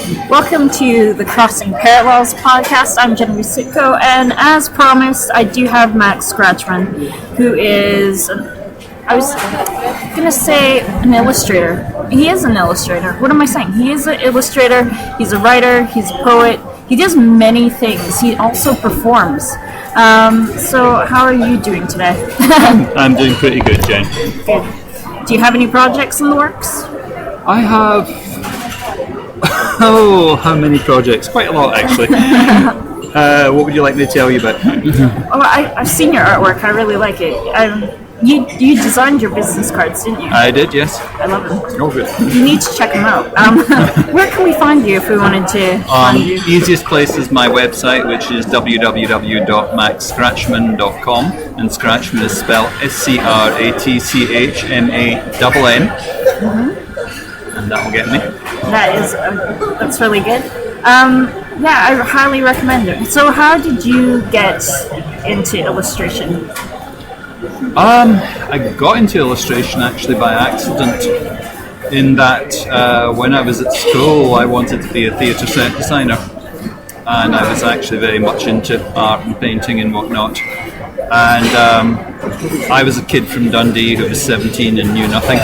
Welcome to the Crossing Parallels podcast. I'm Genevieve Cytko, and as promised, I do have Max Scratchmann, who is, I was going to say an illustrator. He is an illustrator. What am I saying? He is an illustrator, he's a writer, he's a poet, he does many things. He also performs. So how are you doing today? I'm doing pretty good, Jen. Good. Do you have any projects in the works? I have, how many projects? Quite a lot, actually. What would you like me to tell you about? Oh, I've seen your artwork. I really like it. You designed your business cards, didn't you? I did, yes. I love them. Oh, good. You need to check them out. Where can we find you if we wanted to find you? Easiest place is my website, which is www.maxscratchmann.com, and Scratchmann is spelled SCRATCHMANN, and that will get me. That's really good. Yeah, I highly recommend it. So how did you get into illustration? I got into illustration actually by accident, in that when I was at school I wanted to be a theatre set designer, and I was actually very much into art and painting and whatnot, and I was a kid from Dundee who was 17 and knew nothing,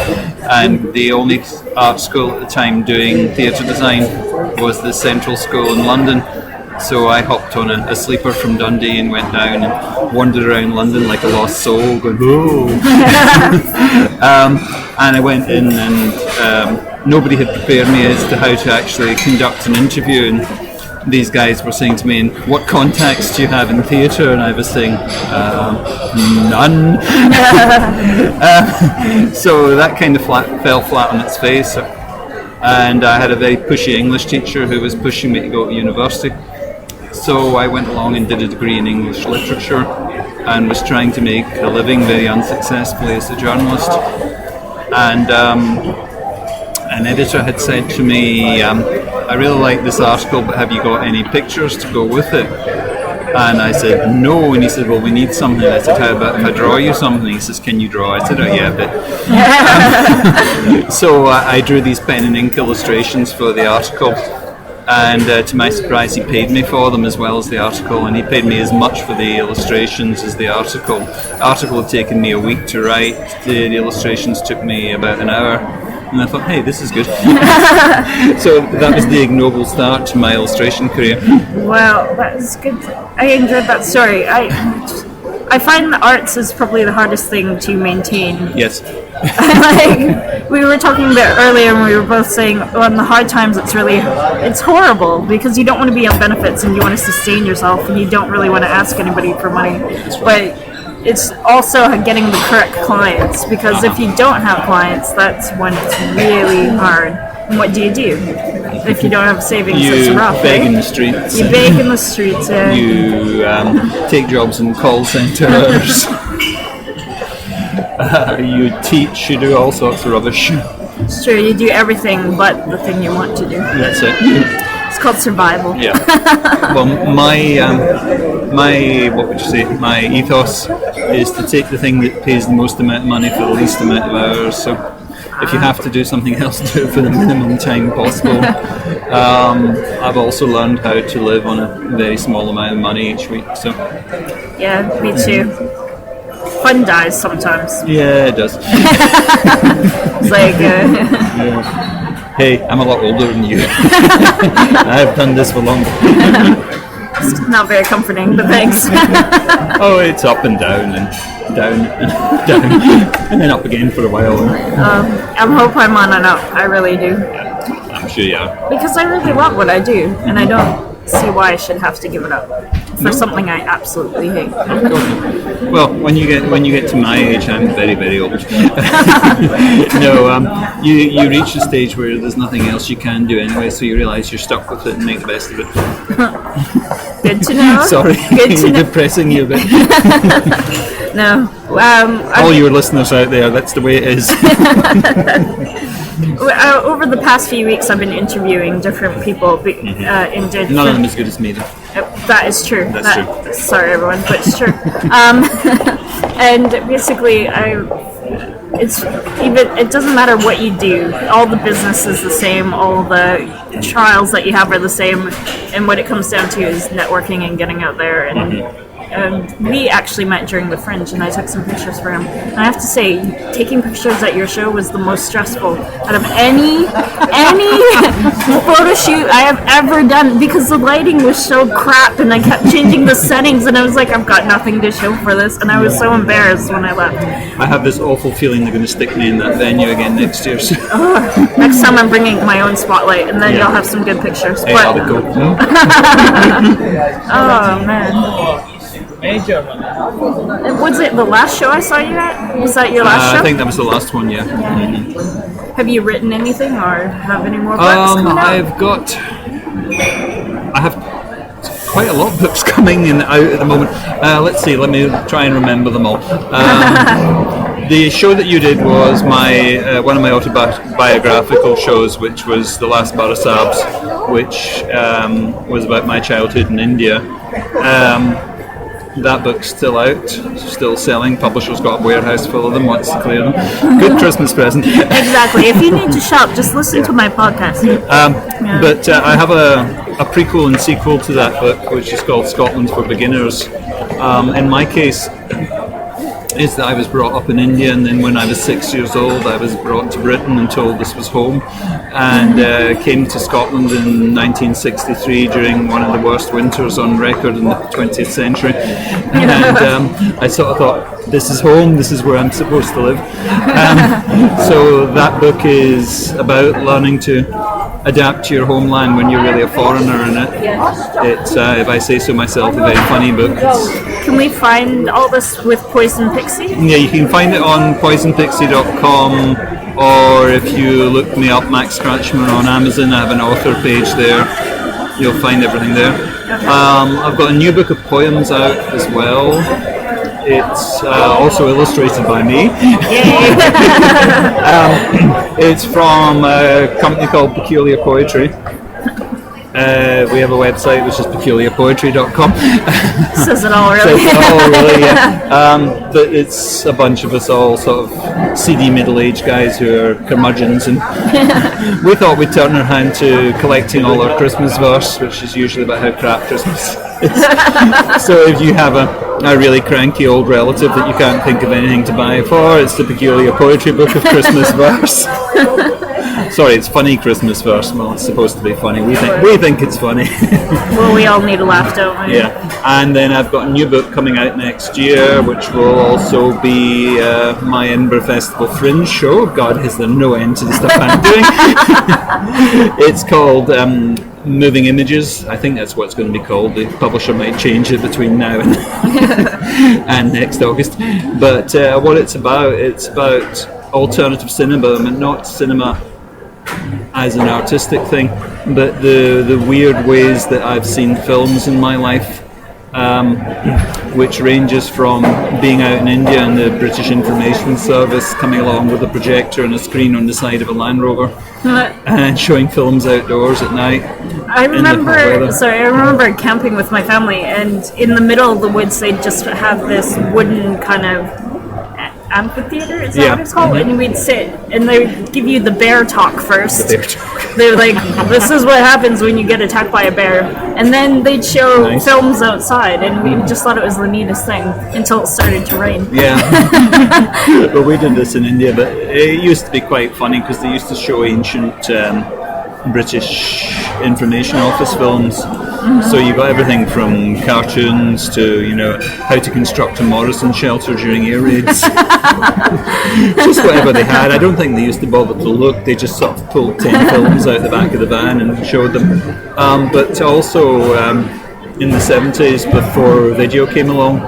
and the only art school at the time doing theatre design was the Central School in London. So I hopped on a sleeper from Dundee and went down and wandered around London like a lost soul, going, "Whoa!" And I went in, and nobody had prepared me as to how to actually conduct an interview. And these guys were saying to me, "And what contacts do you have in theatre?" And I was saying, "None." So that kind of fell flat on its face. And I had a very pushy English teacher who was pushing me to go to university. So I went along and did a degree in English literature and was trying to make a living very unsuccessfully as a journalist. And an editor had said to me, "I really like this article, but have you got any pictures to go with it?" And I said, "No." And he said, "Well, we need something." I said, "How about if I draw you something?" He says, "Can you draw?" I said, "Oh, yeah, a bit." So I drew these pen and ink illustrations for the article. And to my surprise, he paid me for them as well as the article, and he paid me as much for the illustrations as the article. The article had taken me a week to write, the illustrations took me about an hour, and I thought, hey, this is good. So that was the ignoble start to my illustration career. Wow, that is good. I enjoyed that story. I find the arts is probably the hardest thing to maintain. Yes. Like we were talking about earlier, and we were both saying on the hard times it's horrible because you don't want to be on benefits and you want to sustain yourself and you don't really want to ask anybody for money. But it's also getting the correct clients, because if you don't have clients, that's when it's really hard. And what do? If you don't have savings, it's rough. You beg in the streets. You beg in the streets. You take jobs in call centres. You teach. You do all sorts of rubbish. It's true. You do everything but the thing you want to do. That's it. It's called survival. Yeah. Well, my what would you say? My ethos is to take the thing that pays the most amount of money for the least amount of hours. So if you have to do something else, do it for the minimum time possible. I've also learned how to live on a very small amount of money each week. So yeah, me too. Fun dies sometimes. Yeah, it does. It's like yeah. Hey, I'm a lot older than you. I've done this for longer. It's not very comforting, but thanks. Oh, it's up and down and down and down and then up again for a while. I hope I'm on and up. I really do. Yeah, I'm sure you are. Because I really love what I do, and I don't see why I should have to give it up for something I absolutely hate. Well, when you get to my age, I'm very, very old. No, you reach a stage where there's nothing else you can do anyway, so you realise you're stuck with it and make the best of it. Good to know. Sorry, Good to know. Depressing you a bit. No. All your listeners out there, that's the way it is. Over the past few weeks, I've been interviewing different people. In different, none of them as good as me, though. That is true. That's true. Sorry, everyone, but it's true. And basically, it doesn't matter what you do. All the business is the same. All the trials that you have are the same. And what it comes down to is networking and getting out there. And we actually met during the Fringe, and I took some pictures for him. And I have to say, taking pictures at your show was the most stressful out of any photo shoot I have ever done, because the lighting was so crap, and I kept changing the settings, and I was like, I've got nothing to show for this, and I was so embarrassed when I left. I have this awful feeling they're going to stick me in that venue again next year. So. Next time I'm bringing my own spotlight, and then you'll have some good pictures. Hey, But, I'll go. oh man. Was it the last show I saw you at? Was that your last show? I think that was the last one, yeah. Have you written anything or have any more books coming out? I have quite a lot of books coming in out at the moment. Let's see, let me try and remember them all. The show that you did was one of my autobiographical shows, which was The Last Barasabs, which was about my childhood in India. That book's still out, still selling. Publisher's got a warehouse full of them, wants to clear them. Good Christmas present. Exactly. If you need to shop, just listen to my podcast. But I have a prequel and sequel to that book, which is called Scotland for Beginners. In my case, is that I was brought up in India, and then when I was 6 years old I was brought to Britain and told this was home, and came to Scotland in 1963 during one of the worst winters on record in the 20th century, and I sort of thought, this is home, this is where I'm supposed to live. So that book is about learning to adapt to your homeland when you're really a foreigner, and it's if I say so myself, a very funny book. Can we find all this with Poison Pixie? Yeah, you can find it on poisonpixie.com, or if you look me up, Max Scratchmann, on Amazon, I have an author page there. You'll find everything there. I've got a new book of poems out as well. It's also illustrated by me. It's from a company called Peculiar Poetry. We have a website which is peculiarpoetry.com. Says it all, really. Says it all, really, yeah. But it's a bunch of us all sort of seedy middle-aged guys who are curmudgeons, and we thought we'd turn our hand to collecting all our Christmas verse, which is usually about how crap Christmas is. So if you have a really cranky old relative that you can't think of anything to buy for, it's the Peculiar Poetry book of Christmas verse. Sorry, it's funny Christmas verse. Well, it's supposed to be funny. We think it's funny. Well, we all need a laugh, don't we? Yeah. And then I've got a new book coming out next year, which will also be my Edinburgh Festival Fringe show. God, is there no end to the stuff I'm doing? It's called Moving Images. I think that's what it's going to be called. The publisher might change it between now and and next August. But what it's about alternative cinema, and not cinema as an artistic thing, but the weird ways that I've seen films in my life, which ranges from being out in India and the British Information Service coming along with a projector and a screen on the side of a Land Rover and showing films outdoors at night. I remember camping with my family, and in the middle of the woods they'd just have this wooden kind of amphitheater, is that what it's called? And we'd sit, and they'd give you the bear talk first. They're like, this is what happens when you get attacked by a bear. And then they'd show films outside, and we just thought it was the neatest thing until it started to rain. Yeah. Well, we did this in India, but it used to be quite funny because they used to show ancient British Information Office films. So you got everything from cartoons to, how to construct a Morrison shelter during air raids. Just whatever they had. I don't think they used to bother to look. They just sort of pulled 10 films out the back of the van and showed them. But also in the 70s, before video came along,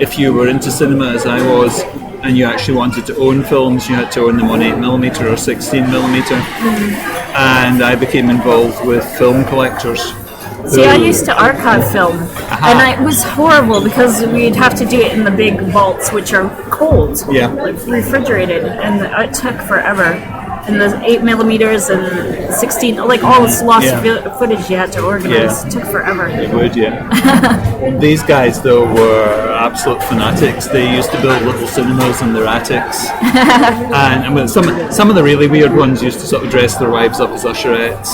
if you were into cinema as I was, and you actually wanted to own films, you had to own them on 8mm or 16mm. And I became involved with film collectors. See, I used to archive film, and it was horrible because we'd have to do it in the big vaults, which are cold, like refrigerated, and it took forever. And the 8mm 16, like all this lost footage you had to organize. It took forever. It would, yeah. These guys, though, were absolute fanatics. They used to build little cinemas in their attics. And I mean, some of the really weird ones used to sort of dress their wives up as usherettes.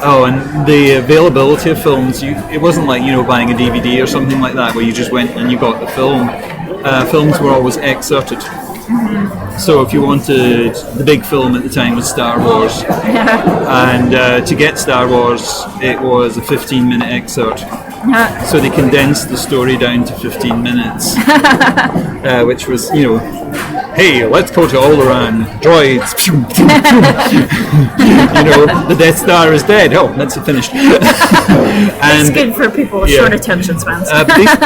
Oh, and the availability of films, it wasn't like, buying a DVD or something like that where you just went and you got the film. Films were always excerpted. So if you wanted, the big film at the time was Star Wars, and to get Star Wars, it was a 15-minute excerpt. So they condensed the story down to 15 minutes, which was, hey, let's go to Alderaan, droids, the Death Star is dead, oh, that's it, finished. It's good for people with short attention spans.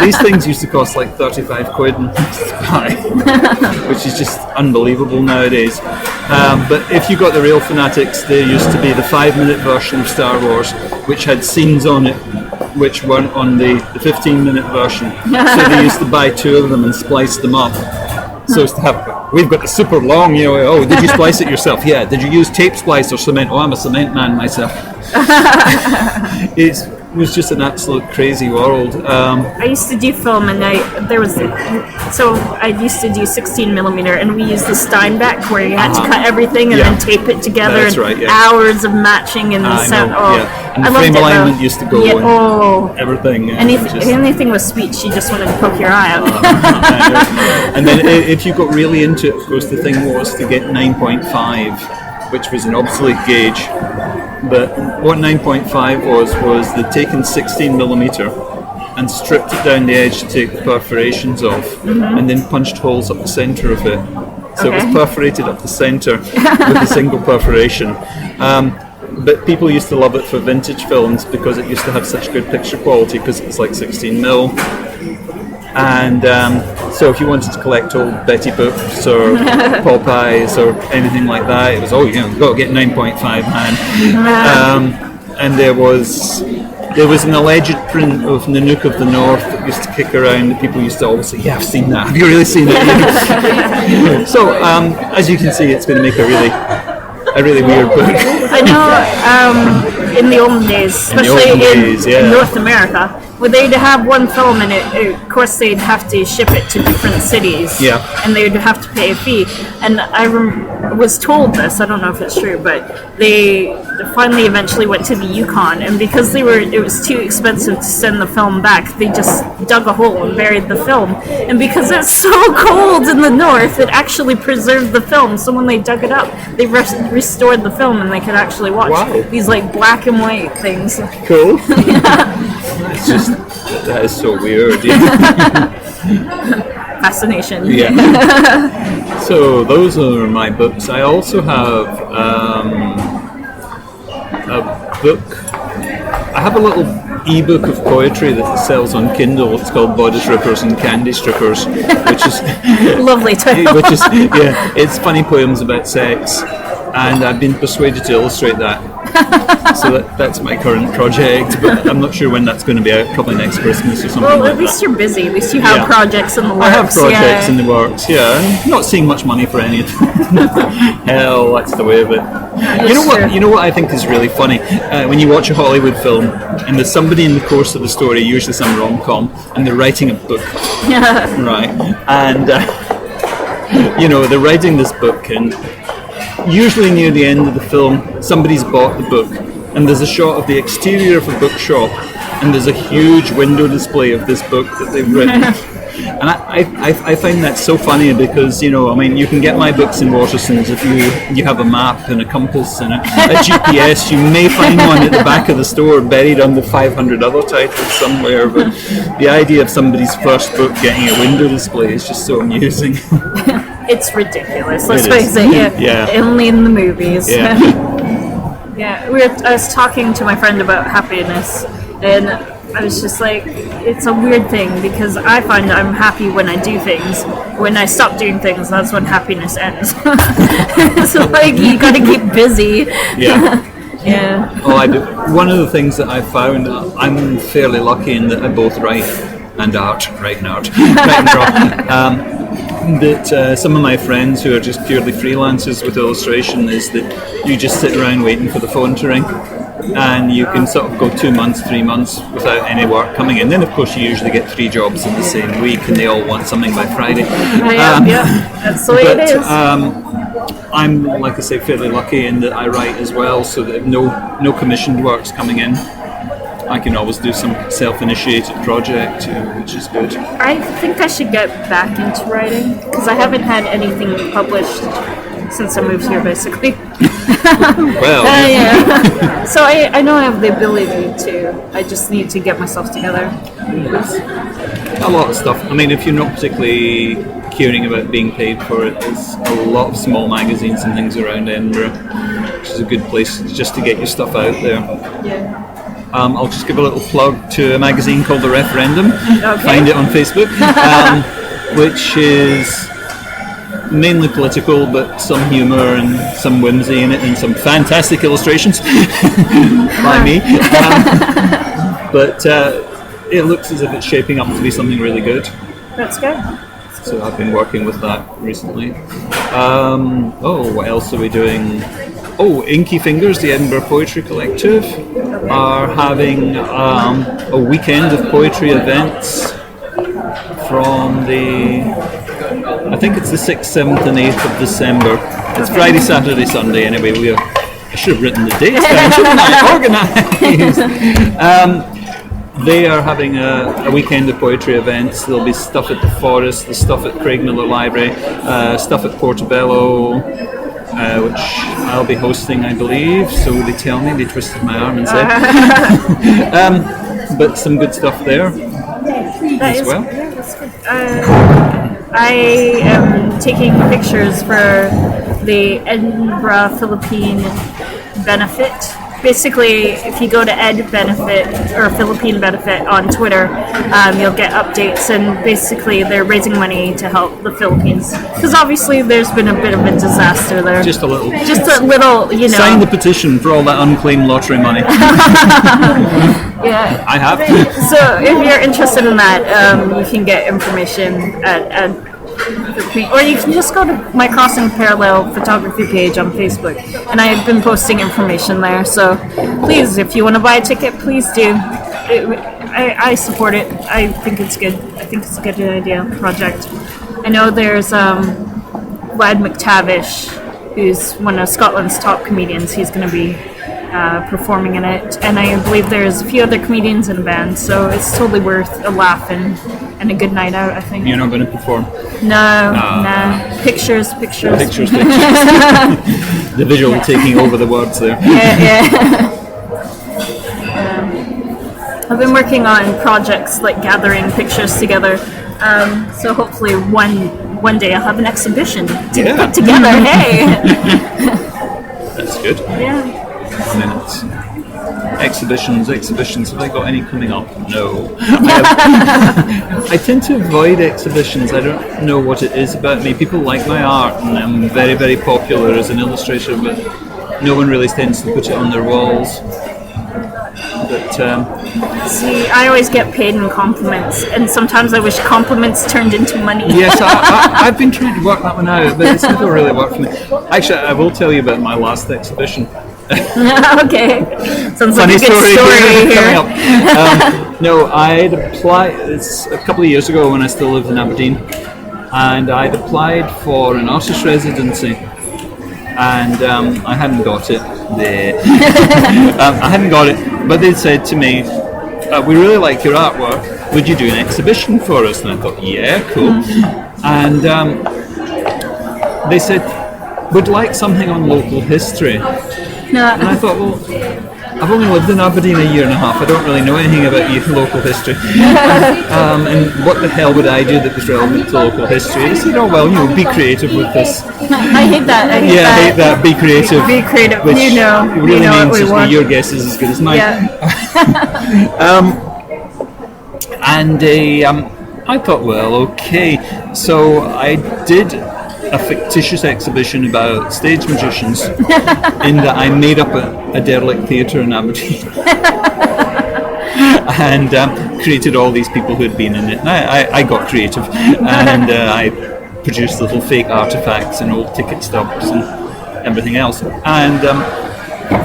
These things used to cost like 35 quid to buy, which is just unbelievable nowadays. But if you got the real fanatics, there used to be the 5-minute version of Star Wars, which had scenes on it which weren't on the 15-minute version. So they used to buy 2 of them and splice them up. So as to have, we've got the super long, oh, did you splice it yourself? Yeah. Did you use tape splice or cement? Oh, I'm a cement man myself. It was just an absolute crazy world. I used to do film, and I used to do 16mm, and we used the Steinbeck where you had to cut everything and then tape it together. That's right, yeah. Hours of matching and set. And the frame alignment used to go and everything. Anything was sweet, she just wanted to poke your eye out. And then if you got really into it, of course, the thing was to get 9.5, which was an obsolete gauge. But what 9.5 was they'd taken 16mm and stripped it down the edge to take the perforations off, and then punched holes up the centre of it. So it was perforated up the centre with a single perforation. But people used to love it for vintage films because it used to have such good picture quality because it's like 16mm. And so if you wanted to collect old Betty books or Popeyes or anything like that, it was, you've got to get 9.5, man. And there was an alleged print of Nanook of the North that used to kick around that people used to always say, yeah, I've seen that. Have you really seen it? So as you can see, it's going to make a really weird book. I know in the olden days, especially in North America, where they'd have one film and of course they'd have to ship it to different cities, and they'd have to pay a fee. And I was told this, I don't know if it's true, but they finally eventually went to the Yukon, and because it was too expensive to send the film back, they just dug a hole and buried the film. And because it's so cold in the north, it actually preserved the film. So when they dug it up, they restored the film, and they could actually watch these like black and white things. Cool. It's just, that is so weird. Fascination. Yeah. So those are my books. I also have a book. I have a little ebook of poetry that sells on Kindle. It's called Body Strippers and Candy Strippers, which is lovely title. Which is it's funny poems about sex, and I've been persuaded to illustrate that. So that's my current project, but I'm not sure when that's going to be out. Probably next Christmas or something. Well, at least you're busy. At least you have projects in the works. I have projects in the works. Yeah, I'm not seeing much money for any of them. Hell, that's the way of it. You know what I think is really funny when you watch a Hollywood film and there's somebody in the course of the story, usually some rom-com, and they're writing a book, right? And they're writing this book, and usually near the end of the film, somebody's bought the book, and there's a shot of the exterior of a bookshop, and there's a huge window display of this book that they've written. And I find that so funny because, you can get my books in Waterson's if you have a map and a compass and a GPS. You may find one at the back of the store buried under 500 other titles somewhere, but the idea of somebody's first book getting a window display is just so amusing. It's ridiculous, let's face it. Yeah. Only in the movies. Yeah. I was talking to my friend about happiness, and I was just like, it's a weird thing because I find I'm happy when I do things. When I stop doing things, that's when happiness ends. So you gotta keep busy. Yeah. Yeah. Well, I do. One of the things that I've found, I'm fairly lucky in that I both write and draw. that some of my friends who are just purely freelancers with illustration is that you just sit around waiting for the phone to ring, and you can sort of go 2 months, 3 months without any work coming in. Then of course you usually get 3 jobs in the same week, and they all want something by Friday. That's the way it is. I'm, like I say, fairly lucky in that I write as well, so that if no commissioned work's coming in, I can always do some self-initiated project, which is good. I think I should get back into writing, because I haven't had anything published since I moved here, basically. Well, yeah. So I know I have the ability to. I just need to get myself together. a lot of stuff. I mean, if you're not particularly caring about being paid for it, there's a lot of small magazines and things around Edinburgh, which is a good place just to get your stuff out there. Yeah. I'll just give a little plug to a magazine called The Referendum. Okay. Find it on Facebook, which is mainly political, but some humour and some whimsy in it, and some fantastic illustrations by me. But it looks as if it's shaping up to be something really good. That's good. So I've been working with that recently. What else are we doing? Oh, Inky Fingers, the Edinburgh Poetry Collective, are having a weekend of poetry events from I think it's the 6th, 7th and 8th of December. It's Friday, Saturday, Sunday anyway. I should have written the dates down, shouldn't I? Organised. They are having a weekend of poetry events. There'll be stuff at the Forest, the stuff at Craigmillar Library, stuff at Portobello, which I'll be hosting, I believe. So they tell me, they twisted my arm and said. But some good stuff there as well. Yeah, that's good. I am taking pictures for the Edinburgh Philippine Benefit. Basically, if you go to Ed Benefit or Philippine Benefit on Twitter, you'll get updates, and basically they're raising money to help the Philippines. Because obviously there's been a bit of a disaster there. Just a little, you know. Sign the petition for all that unclaimed lottery money. Yeah. I have. So if you're interested in that, you can get information at or you can just go to my Crossing Parallel photography page on Facebook, and I've been posting information there. So please, if you want to buy a ticket, please do. I support it. I think it's good. I think it's a good idea, project. I know there's Vlad McTavish, who's one of Scotland's top comedians. He's going to be performing in it, and I believe there's a few other comedians in the band, so it's totally worth a laugh and a good night out, I think. You're not going to perform? No. Pictures. The visual taking over the words there. Yeah. I've been working on projects like gathering pictures together, so hopefully one day I'll have an exhibition to put together. Hey! That's good. Yeah. I mean, it's exhibitions. Have they got any coming up? No. I tend to avoid exhibitions. I don't know what it is about me. People like my art, and I'm very, very popular as an illustrator, but no one really tends to put it on their walls. But see, I always get paid in compliments, and sometimes I wish compliments turned into money. Yes, I've been trying to work that one out, but it's never really worked for me. Actually, I will tell you about my last exhibition. Okay. Sounds Funny like a good story here. No, I'd applied, it's a couple of years ago when I still lived in Aberdeen, and I'd applied for an artist residency, and I hadn't got it. I hadn't got it, but they'd said to me, we really like your artwork, would you do an exhibition for us? And I thought, yeah, cool. And they said, would like something on local history. And I thought, well, I've only lived in Aberdeen a year and a half. I don't really know anything about local history. And what the hell would I do that was relevant to local history? They said, oh, well, be creative with this. I hate that. I hate that. Be creative. Be creative. Which really means what we want. Your guess is as good as mine. Yeah. I thought, well, okay. So I did a fictitious exhibition about stage magicians in that I made up a derelict theatre in Aberdeen and created all these people who had been in it. And I got creative, and I produced little fake artifacts and old ticket stubs and everything else. And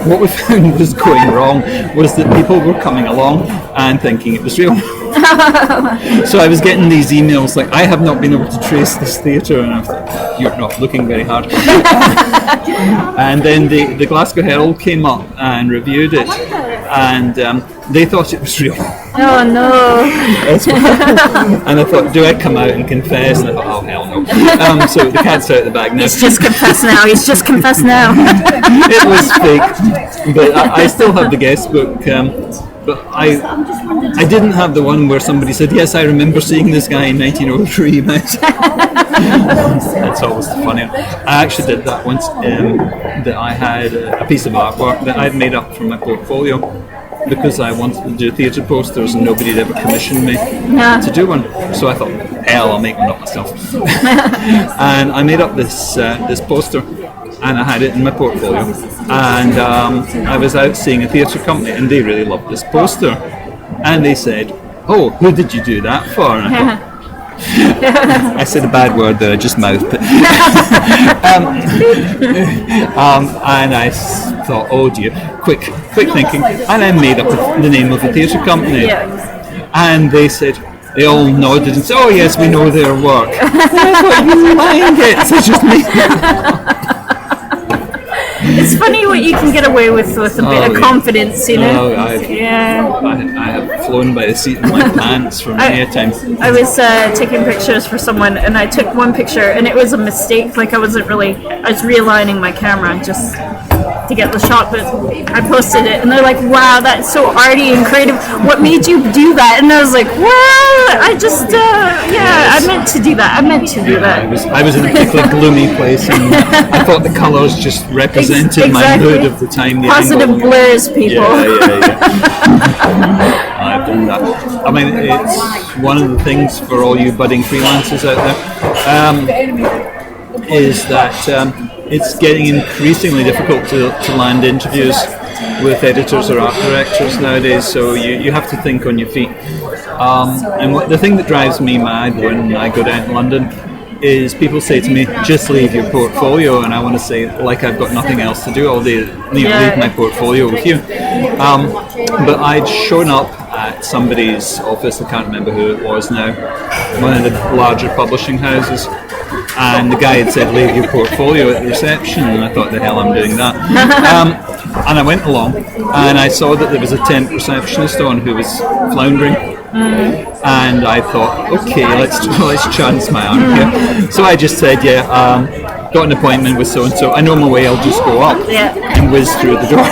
what we found was going wrong was that people were coming along and thinking it was real. So I was getting these emails like, I have not been able to trace this theatre, and I thought, you're not looking very hard. And then the Glasgow Herald came up and reviewed it, and they thought it was real. Oh no. And I thought, do I come out and confess? And I thought, oh hell no. So the cat's out of the bag now. He's just confessed now. It was fake, but I still have the guest book. But I didn't have the one where somebody said, yes, I remember seeing this guy in 1903. That's always the funny one. I actually did that once, that I had a piece of artwork that I'd made up from my portfolio because I wanted to do theatre posters and nobody had ever commissioned me to do one. So I thought, hell, I'll make one up myself. And I made up this poster, and I had it in my portfolio, and I was out seeing a theatre company, and they really loved this poster, and they said, oh, who did you do that for? And I thought, I said a bad word there, I just mouthed it. And I thought, oh dear, quick thinking, and I made up the name of the theatre company, and they said, they all nodded and said, oh yes, we know their work. And I thought, you lying gits, I just made it. It's funny what you can get away with a bit of confidence, you know. I have flown by the seat of my pants for many a time. I was taking pictures for someone, and I took one picture, and it was a mistake. Like I was realigning my camera just to get the shot, but I posted it, and they're like, "Wow, that's so arty and creative. What made you do that?" And I was like, "Well, I just, I meant to do that. I was in a particularly gloomy place, and I thought the colours just represented my mood of the time. The positive angle. blurs, people. Yeah. I've done that. I mean, it's one of the things for all you budding freelancers out there, is that it's getting increasingly difficult to land interviews with editors or art directors nowadays, so you have to think on your feet. And the thing that drives me mad when I go down to London is people say to me, just leave your portfolio, and I want to say, like, I've got nothing else to do all day, leave my portfolio with you. But I'd shown up at somebody's office, I can't remember who it was now, one of the larger publishing houses, and the guy had said, leave your portfolio at the reception, and I thought, the hell I'm doing that. And I went along, and I saw that there was a temp receptionist on who was floundering. And I thought, okay, let's chance my arm here. So I just said, got an appointment with so-and-so. I know my way, I'll just go up and whiz through the door.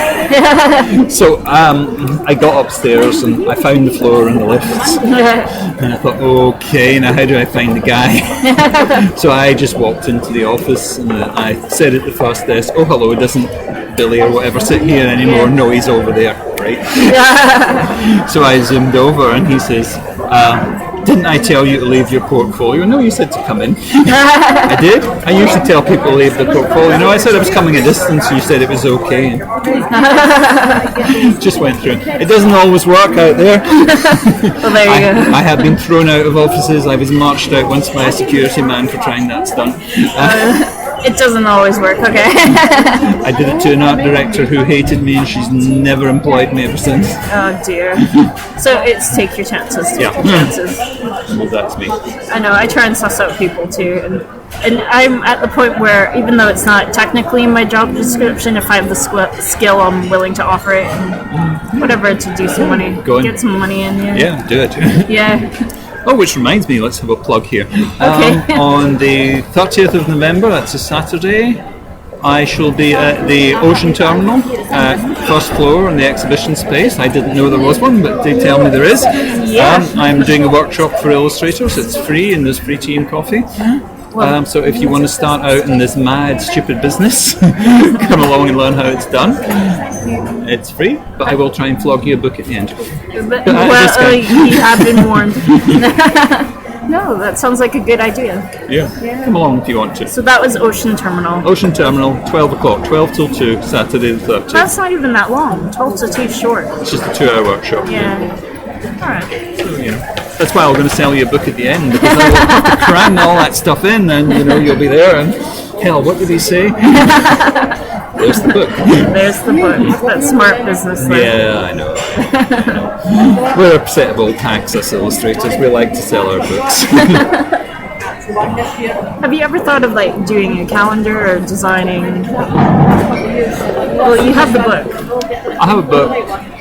So I got upstairs and I found the floor and the lifts. And I thought, okay, now how do I find the guy? So I just walked into the office and I said at the first desk, oh, hello, doesn't Billy or whatever sit here anymore? No, he's over there, right? So I zoomed over and he says, didn't I tell you to leave your portfolio? No, you said to come in. I did. I usually tell people to leave their portfolio. No, I said I was coming a distance. You said it was okay. Just went through. It doesn't always work out there. Well, there you go. I have been thrown out of offices. I was marched out once by a security man for trying that stunt. It doesn't always work, okay. I did it to an art director who hated me, and she's never employed me ever since. Oh dear. So it's take your chances. Well, that's me. I know, I try and suss out people too, and I'm at the point where even though it's not technically in my job description, if I have the skill, I'm willing to offer it and whatever to do some money, get some money in. Yeah, do it. Yeah. Oh, which reminds me, let's have a plug here. Okay. On the 30th of November, that's a Saturday, I shall be at the Ocean Terminal, first floor in the exhibition space. I didn't know there was one, but they tell me there is. I'm doing a workshop for illustrators. It's free, and there's free tea and coffee. So if you want to start out in this mad, stupid business, come along and learn how it's done. It's free, but I will try and flog you a book at the end. You have been warned. No, that sounds like a good idea. Yeah, come along if you want to. So that was Ocean Terminal. Ocean Terminal, 12 o'clock, 12 till 2, Saturday the 30th. That's not even that long. 12 to 2 short. It's just a 2-hour workshop. Yeah. All right. So, That's why I'm going to sell you a book at the end, because I will have to cram all that stuff in, and you'll be there. And hell, what did he say? There's the book. There's the book. That's smart business there. Yeah, I know. We're a set of old hacks, us illustrators. We like to sell our books. Have you ever thought of like doing a calendar or designing? Well, you have the book. I have a book.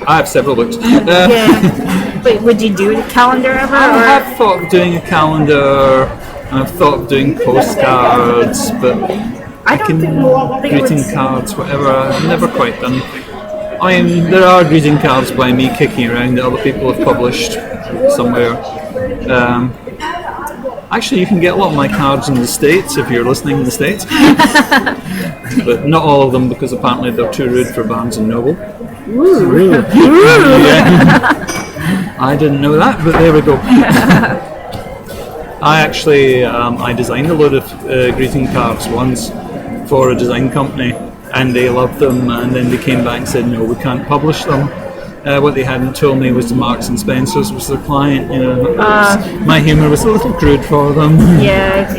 I have several books. Yeah. But would you do a calendar ever? I have thought of doing a calendar, and I've thought of doing postcards, but I don't think greeting cards, whatever. I've never quite done. I mean, there are greeting cards by me kicking around that other people have published somewhere. Actually, you can get a lot of my cards in the States if you're listening in the States. But not all of them, because apparently they're too rude for Barnes & Noble. Ooh. Yeah. I didn't know that, but there we go. I actually I designed a load of greeting cards once for a design company, and they loved them, and then they came back and said, no, we can't publish them. What they hadn't told me was the Marks and Spencer's was their client. My humour was a little crude for them. Yeah,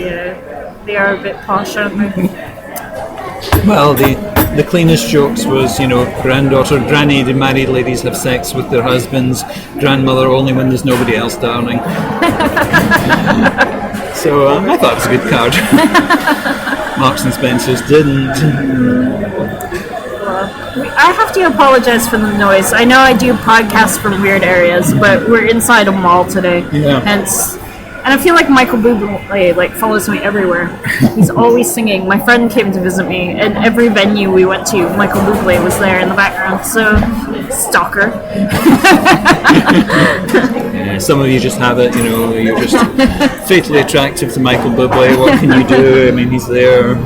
they are a bit posh, aren't they? Well, the cleanest jokes was, granddaughter, granny, the married ladies have sex with their husbands, grandmother only when there's nobody else, darling. So I thought it was a good card. Marks and Spencer's didn't. I have to apologize for the noise. I know I do podcasts from weird areas, but we're inside a mall today. Yeah. And I feel like Michael Bublé follows me everywhere. He's always singing. My friend came to visit me, and every venue we went to, Michael Bublé was there in the background. So, stalker. Yeah, some of you just have it, you're just fatally attractive to Michael Bublé. What can you do? I mean, he's there.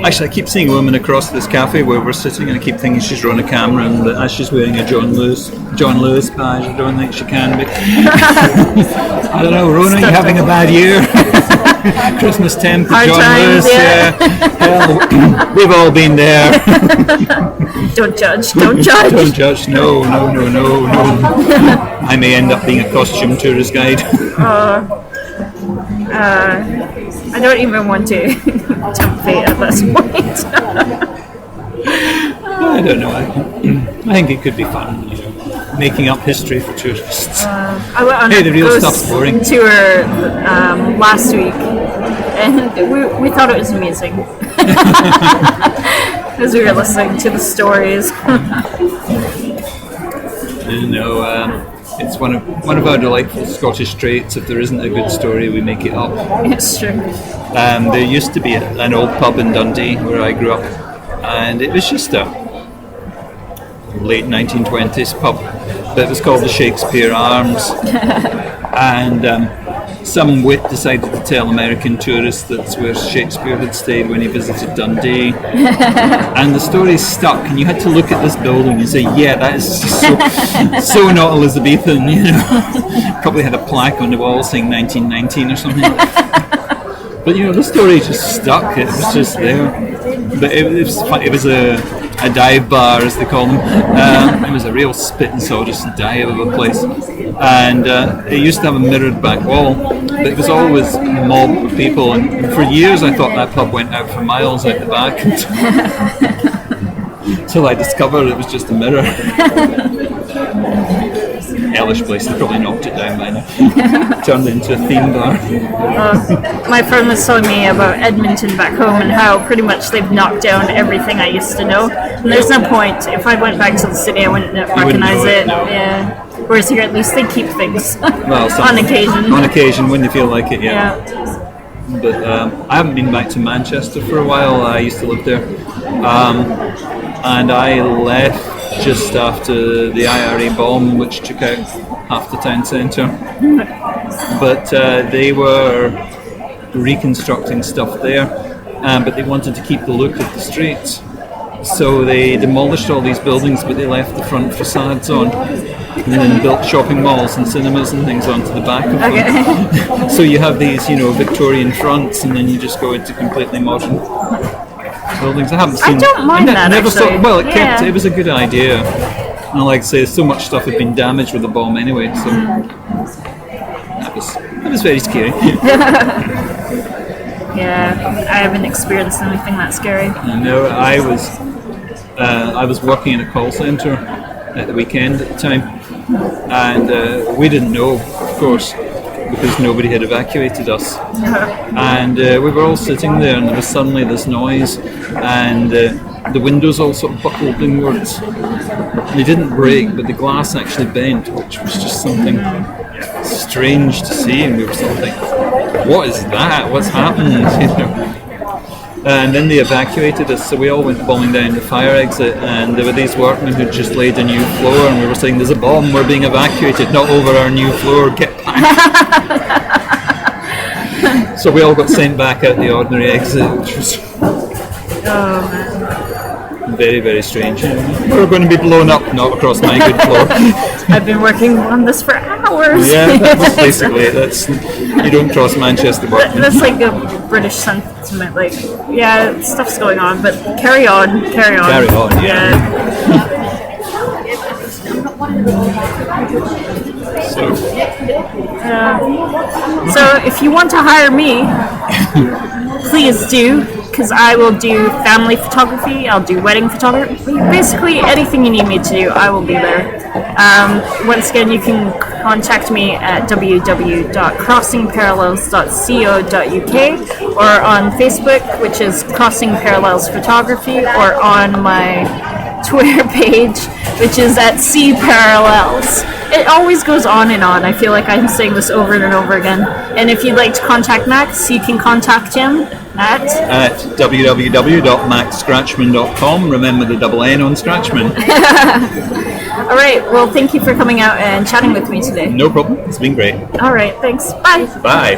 Actually, I keep seeing a woman across this cafe where we're sitting, and I keep thinking she's running a camera, and as she's wearing a John Lewis badge, I don't think she can be. I don't know, Rona, you having a bad year? Christmas temp, John times, Lewis, yeah. Hell, we've all been there. Don't judge, don't judge. Don't judge, no. I may end up being a costume tourist guide. I don't even want to tempt fate at this point. I don't know. I think it could be fun, making up history for tourists. I went on the real a stuff's boring. tour last week, and we thought it was amazing as we were listening to the stories. It's one of our delightful Scottish traits. If there isn't a good story, we make it up. It's true. There used to be an old pub in Dundee where I grew up, and it was just a late 1920s pub, but it was called the Shakespeare Arms. And some wit decided to tell American tourists that's where Shakespeare had stayed when he visited Dundee. And the story stuck, and you had to look at this building and say, yeah, that is so not Elizabethan, Probably had a plaque on the wall saying 1919 or something. But the story just stuck. It was just there. But it was a dive bar, as they call them. It was a real spit and sawdust dive of a place, and it used to have a mirrored back wall, but it was always mobbed with people. And for years, I thought that pub went out for miles out the back, until I discovered it was just a mirror. Hellish place. They probably knocked it down by now. Turned it into a theme bar. My friend was telling me about Edmonton back home and how pretty much they've knocked down everything I used to know. And there's no point. If I went back to the city, I wouldn't recognize it. No. Yeah. Whereas here, at least they keep things. Well, on occasion. On occasion, when they feel like it, yeah. But I haven't been back to Manchester for a while. I used to live there. And I left just after the IRA bomb, which took out half the town centre. But they were reconstructing stuff there, but they wanted to keep the look of the streets. So they demolished all these buildings, but they left the front facades on, and then built shopping malls and cinemas and things onto the back of them. Okay. So you have these, Victorian fronts, and then you just go into completely modern buildings. I haven't seen. I don't mind that. Never actually. saw. Well, it was a good idea. And like I say, so much stuff had been damaged with the bomb anyway. So It was very scary. Yeah, I haven't experienced anything that scary. No, I was working in a call centre at the weekend at the time, and we didn't know, of course, because nobody had evacuated us. And we were all sitting there, and there was suddenly this noise, and the windows all sort of buckled inwards. They didn't break, but the glass actually bent, which was just something strange to see, and we were sort of like, what is that? What's happened? You know? And then they evacuated us, so we all went bombing down the fire exit, and there were these workmen who'd just laid a new floor, and we were saying, there's a bomb, we're being evacuated, not over our new floor, get back. So we all got sent back out the ordinary exit, which was very, very strange. We're going to be blown up, not across my good floor. I've been working on this for hours. Yeah, that's basically it. You don't cross Manchester workmen. That's like a British sentiment, like, yeah, stuff's going on, but carry on. Carry on, yeah. So if you want to hire me, please do, because I will do family photography, I'll do wedding photography, basically anything you need me to do, I will be there. Once again, you can contact me at www.crossingparallels.co.uk or on Facebook, which is Crossing Parallels Photography, or on my Twitter page, which is at C Parallels. It always goes on and on. I feel like I'm saying this over and over again. And if you'd like to contact Max, you can contact him at www.maxscratchmann.com. Remember the double N on Scratchman. All right. Well, thank you for coming out and chatting with me today. No problem. It's been great. All right. Thanks. Bye. Bye.